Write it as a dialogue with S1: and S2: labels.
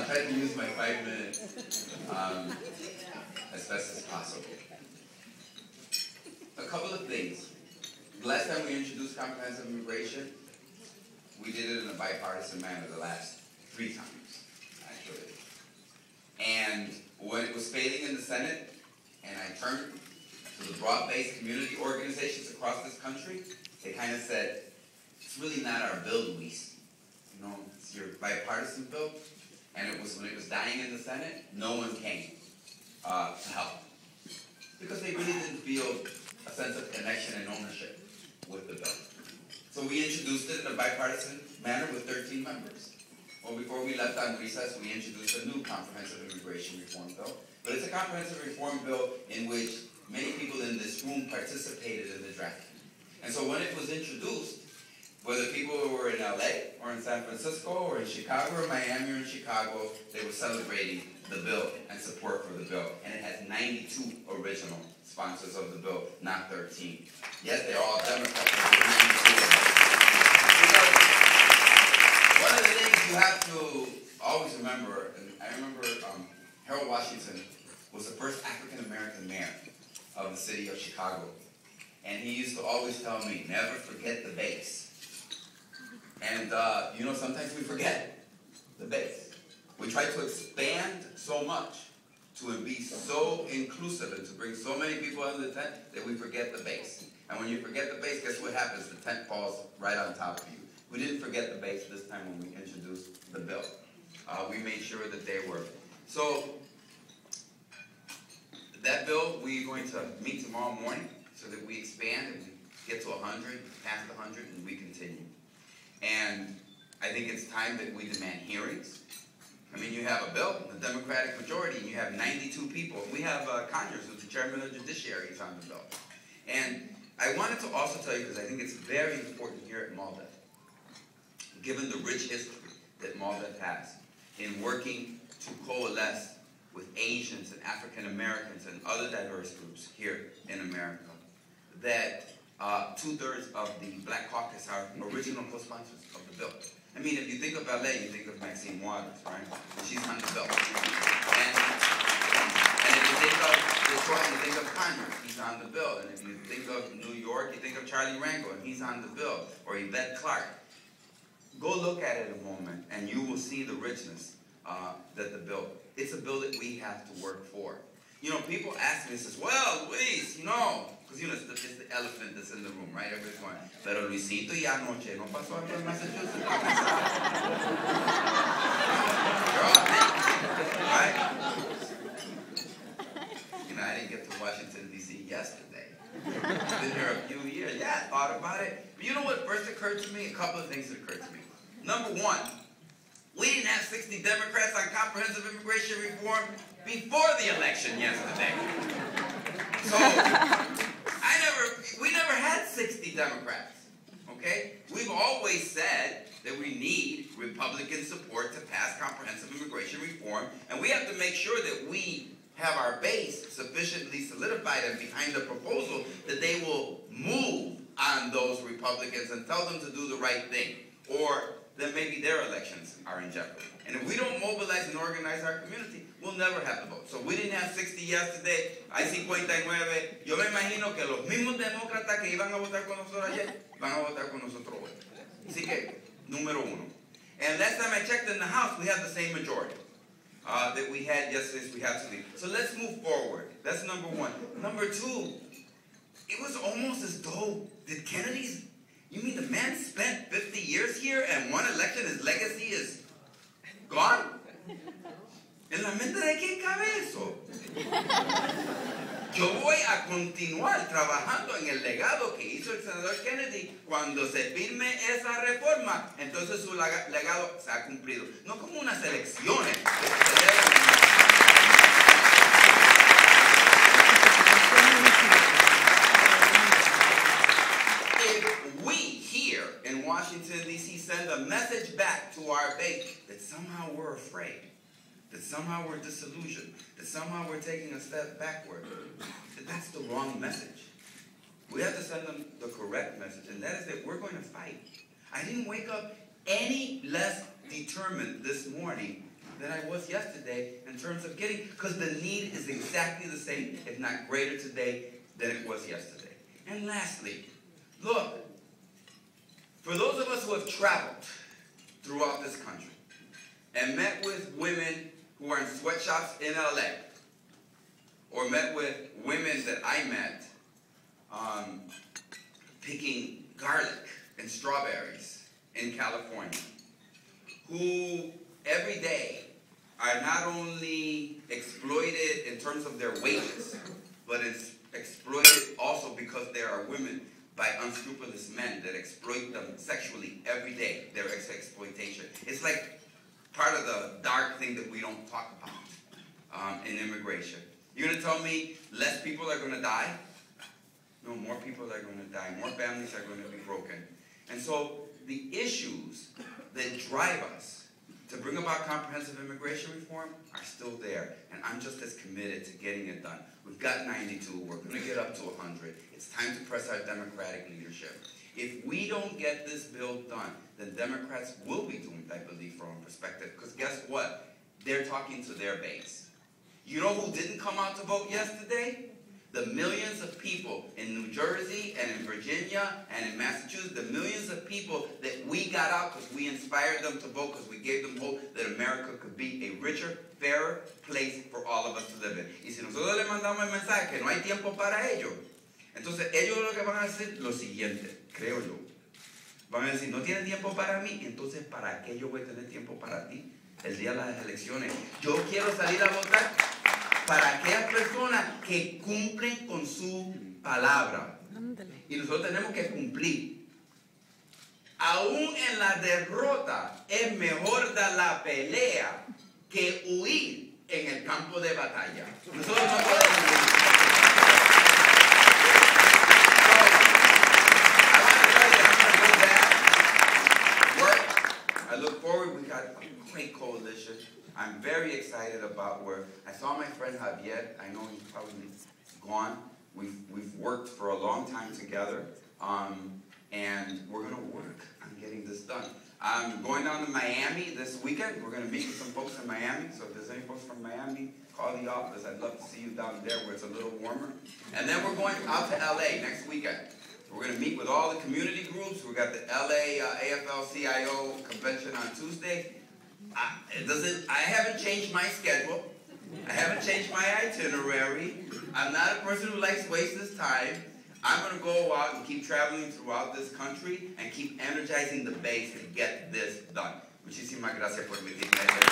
S1: I'll try to use my 5 minutes as best as possible. A couple of things. The last time we introduced comprehensive immigration, we did it in a bipartisan manner the last 3 times, actually. And when it was failing in the Senate, and I turned to the broad-based community organizations across this country, they kind of said, it's really not our bill, Luis. You know, it's your bipartisan bill. And it was when it was dying in the Senate, no one came to help. Because they really didn't feel a sense of connection and ownership with the bill. So we introduced it in a bipartisan manner with 13 members. Well, before we left on recess, we introduced a new comprehensive immigration reform bill. But it's a comprehensive reform bill in which many people in this room participated in the drafting. And so when it was introduced, whether people were in LA or in San Francisco or in Chicago or Miami or in Chicago, they were celebrating the bill and support for the bill. And it has 92 original sponsors of the bill, not 13. Yes, they're all Democrats, but there are 92 of them. Because one of the things you have to always remember, and I remember Harold Washington was the first African-American mayor of the city of Chicago. And he used to always tell me, never forget the base. And, you know, sometimes we forget the base. We try to expand so much to be so inclusive and to bring so many people under the tent that we forget the base. And when you forget the base, guess what happens? The tent falls right on top of you. We didn't forget the base this time when we introduced the bill. We made sure that they were. So that bill, we're going to meet tomorrow morning so that we expand and we get to 100, past 100, and we continue. And I think it's time that we demand hearings. I mean, you have a bill, the Democratic majority, and you have 92 people. We have Conyers, who's the chairman of the judiciary, is on the bill. And I wanted to also tell you, because I think it's very important here at Maldef, given the rich history that Maldef has in working to coalesce with Asians and African Americans and other diverse groups here in America, that 2/3 of the Black Caucus are original co-sponsors of the bill. I mean, if you think of LA, you think of Maxine Waters, right? And she's on the bill. And if you think of Detroit, you think of Conyers, he's on the bill. And if you think of New York, you think of Charlie Rango, and he's on the bill. Or Yvette Clarke. Go look at it a moment, and you will see the richness that the bill. It's a bill that we have to work for. You know, people ask me, says, well, Luis, you know, because, you know, it's the elephant that's in the room, right? Everybody's going, pero Luisito, y anoche no pasó algo en Massachusetts. Right? You know, I didn't get to Washington, D.C. yesterday. I've been here a few years. Yeah, I thought about it. But you know what first occurred to me? A couple of things that occurred to me. Number one, we didn't have 60 Democrats on comprehensive immigration reform before the election yesterday. So, we never had 60 Democrats, okay? We've always said that we need Republican support to pass comprehensive immigration reform, and we have to make sure that we have our base sufficiently solidified and behind the proposal that they will move on those Republicans and tell them to do the right thing, or then maybe their elections are in jeopardy. And if we don't mobilize and organize our community, we'll never have the vote. So we didn't have 60 yesterday, hay 59. Yo me imagino que los mismos demócratas que iban a votar con nosotros ayer, van a votar con nosotros hoy. Así que, número uno. And last time I checked in the House, we had the same majority that we had yesterday, so we have to leave. So let's move forward. That's number one. Number two, it was almost as though, did Kennedy's, you mean the man spent 50 years here and one election, his legacy is gone? ¿En la mente de quién cabe eso? Yo voy a continuar trabajando en el legado que hizo el senador Kennedy cuando se firme esa reforma. Entonces su legado se ha cumplido. No como unas elecciones. If we here in Washington, D.C. send a message back to our base that somehow we're afraid, that somehow we're disillusioned, that somehow we're taking a step backward, that's the wrong message. We have to send them the correct message, and that is that we're going to fight. I didn't wake up any less determined this morning than I was yesterday in terms of getting, because the need is exactly the same, if not greater today than it was yesterday. And lastly, look, for those of us who have traveled throughout this country and met with women who are in sweatshops in LA, or met with women that I met picking garlic and strawberries in California, who every day are not only exploited in terms of their wages, but it's exploited also because there are women by unscrupulous men that exploit them sexually every day, their exploitation. It's like part of the dark thing that we don't talk about in immigration. You're going to tell me less people are going to die? No, more people are going to die. More families are going to be broken. And so the issues that drive us to bring about comprehensive immigration reform are still there. And I'm just as committed to getting it done. We've got 92. We're going to get up to 100. It's time to press our Democratic leadership. If we don't get this bill done, then Democrats will be doomed, I believe, from a perspective. Because guess what? They're talking to their base. You know who didn't come out to vote yesterday? The millions of people in New Jersey and in Virginia and in Massachusetts, the millions of people that we got out because we inspired them to vote, because we gave them hope that America could be a richer, fairer place for all of us to live in. Y si nosotros le mandamos el mensaje que no hay tiempo para ello, entonces ellos lo que van a hacer lo siguiente, creo yo. Van a decir, no tienen tiempo para mí, entonces ¿para qué yo voy a tener tiempo para ti el día de las elecciones? Yo quiero salir a votar para aquellas personas que cumplen con su palabra. Y nosotros tenemos que cumplir. Aún en la derrota es mejor dar la pelea que huir en el campo de batalla. Nosotros no podemos huir. I look forward. We got a great coalition. I'm very excited about where I saw my friend Javier. I know he's probably gone. We've worked for a long time together, and we're going to work on getting this done. I'm going down to Miami this weekend. We're going to meet with some folks in Miami. So if there's any folks from Miami, call the office. I'd love to see you down there where it's a little warmer. And then we're going out to LA next weekend. We're going to meet with all the community groups. We've got the LA AFL-CIO convention on Tuesday. I haven't changed my schedule. I haven't changed my itinerary. I'm not a person who likes to waste his time. I'm going to go out and keep traveling throughout this country and keep energizing the base to get this done. Muchísimas gracias por invitarme.